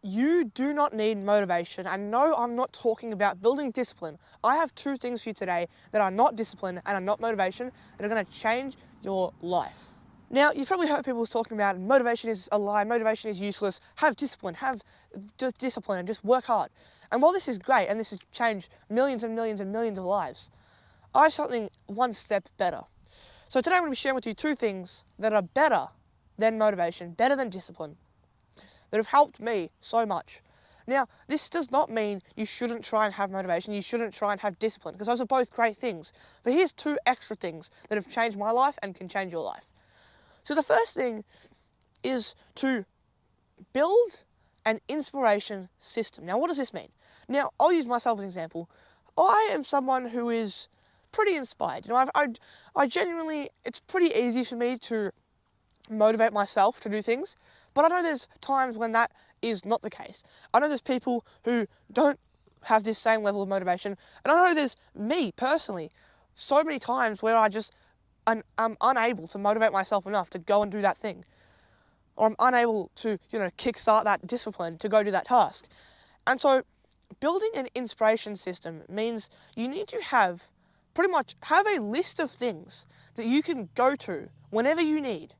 You do not need motivation, and no, I'm not talking about building discipline. I have two things for you today that are not discipline and are not motivation that are going to change your life. Now, you've probably heard people talking about motivation is a lie, motivation is useless, have discipline, have just discipline and just work hard. And while this is great and this has changed millions and millions and millions of lives, I have something one step better. So today I'm going to be sharing with you two things that are better than motivation, better than discipline, that have helped me so much. Now, this does not mean you shouldn't try and have motivation, you shouldn't try and have discipline, because those are both great things. But here's two extra things that have changed my life and can change your life. So the first thing is to build an inspiration system. Now, what does this mean? Now, I'll use myself as an example. I am someone who is pretty inspired. You know, I genuinely, it's pretty easy for me to motivate myself to do things, but I know there's times when that is not the case. I know there's people who don't have this same level of motivation, and I know there's me personally so many times where I'm unable to motivate myself enough to go and do that thing, or I'm unable to, kickstart that discipline to go do that task. And so building an inspiration system means you need to pretty much have a list of things that you can go to whenever you need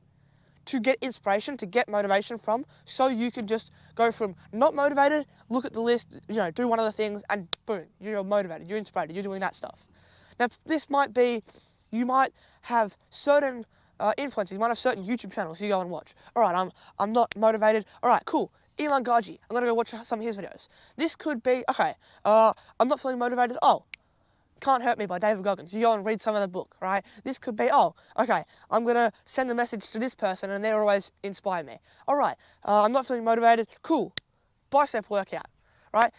to get inspiration, to get motivation from, so you can just go from not motivated, look at the list, do one of the things, and boom, you're motivated, you're inspired, you're doing that stuff. Now, this might be, you might have certain influencers, you might have certain YouTube channels you go and watch. All right, I'm not motivated. All right, cool. Iman Gaji, I'm going to go watch some of his videos. This could be, okay, I'm not feeling motivated. Oh, Can't Hurt Me by David Goggins. You go and read some of the book, right? This could be, oh, okay, I'm going to send a message to this person and they always inspire me. All right, I'm not feeling motivated. Cool, bicep workout, right?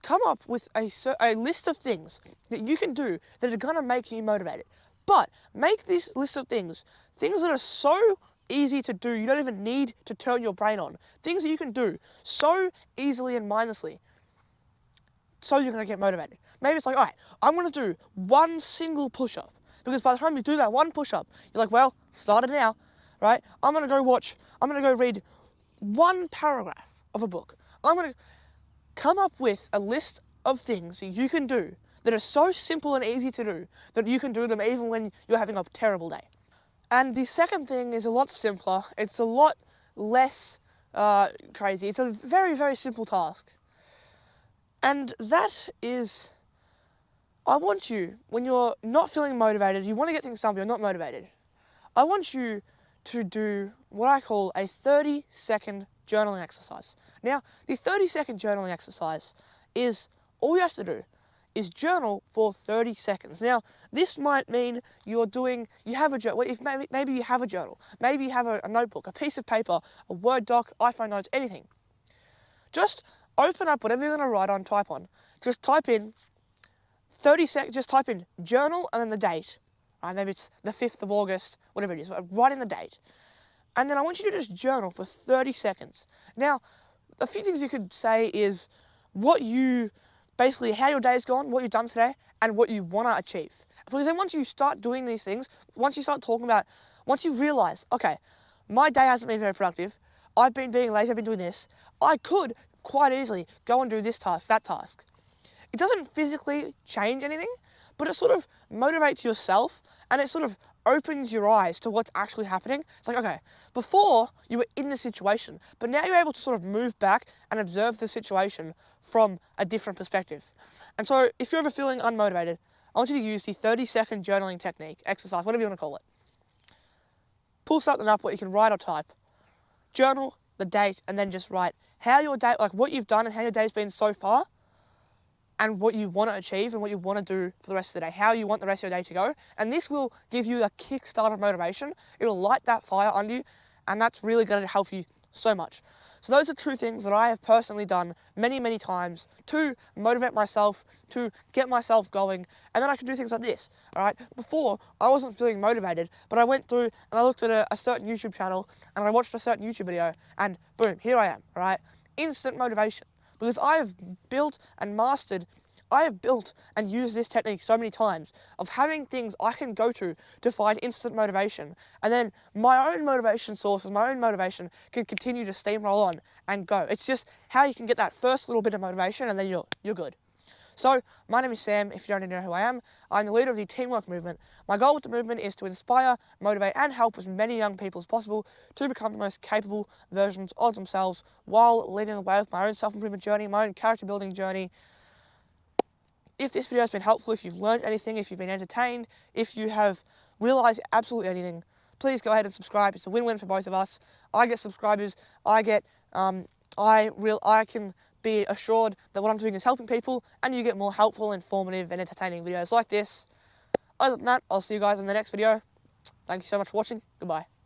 Come up with a list of things that you can do that are going to make you motivated. But make this list of things that are so easy to do, you don't even need to turn your brain on. Things that you can do so easily and mindlessly, so you're going to get motivated. Maybe it's like, all right, I'm going to do one single push-up. Because by the time you do that one push-up, you're like, well, started now, right? I'm going to go read one paragraph of a book. I'm going to come up with a list of things that you can do that are so simple and easy to do that you can do them even when you're having a terrible day. And the second thing is a lot simpler. It's a lot less crazy. It's a very, very simple task. And that is, I want you, when you're not feeling motivated, you want to get things done but you're not motivated, I want you to do what I call a 30-second journaling exercise. Now, the 30-second journaling exercise is, all you have to do is journal for 30 seconds. Now, this might mean you have a journal. If maybe you have a journal, maybe you have a notebook, a piece of paper, a Word doc, iPhone notes, anything. Just open up whatever you're going to write on, type on. Just type in 30 seconds, just type in journal and then the date. Right, maybe it's the 5th of August, whatever it is, write in the date. And then I want you to just journal for 30 seconds. Now, a few things you could say is basically how your day's gone, what you've done today, and what you want to achieve. Because then once you start doing these things, once you realise, okay, my day hasn't been very productive, I've been being lazy, I've been doing this, I could quite easily go and do this task, that task. It doesn't physically change anything, but it sort of motivates yourself and it sort of opens your eyes to what's actually happening. It's like, okay, before you were in the situation, but now you're able to sort of move back and observe the situation from a different perspective. And so if you're ever feeling unmotivated, I want you to use the 30-second journaling technique, exercise, whatever you want to call it. Pull something up what you can write or type. Journal the date and then just write how your day, like what you've done and how your day's been so far, and what you want to achieve and what you want to do for the rest of the day, how you want the rest of your day to go. And this will give you a kickstart of motivation. It'll light that fire under you, and that's really going to help you so much. So those are two things that I have personally done many, many times to motivate myself, to get myself going, and then I can do things like this, all right? Before, I wasn't feeling motivated, but I went through and I looked at a certain YouTube channel, and I watched a certain YouTube video, and boom, here I am, all right? Instant motivation. Because I have built and mastered I have built and used this technique so many times of having things I can go to find instant motivation. And then my own motivation sources, my own motivation can continue to steamroll on and go. It's just how you can get that first little bit of motivation and then you're good. So, my name is Sam. If you don't know who I am, I'm the leader of the Teamwork Movement. My goal with the movement is to inspire, motivate, and help as many young people as possible to become the most capable versions of themselves while leading the way with my own self-improvement journey, my own character building journey. If this video has been helpful, if you've learned anything, if you've been entertained, if you have realised absolutely anything, please go ahead and subscribe. It's a win-win for both of us. I get subscribers, I can be assured that what I'm doing is helping people, and you get more helpful, informative, and entertaining videos like this. Other than that, I'll see you guys in the next video. Thank you so much for watching. Goodbye.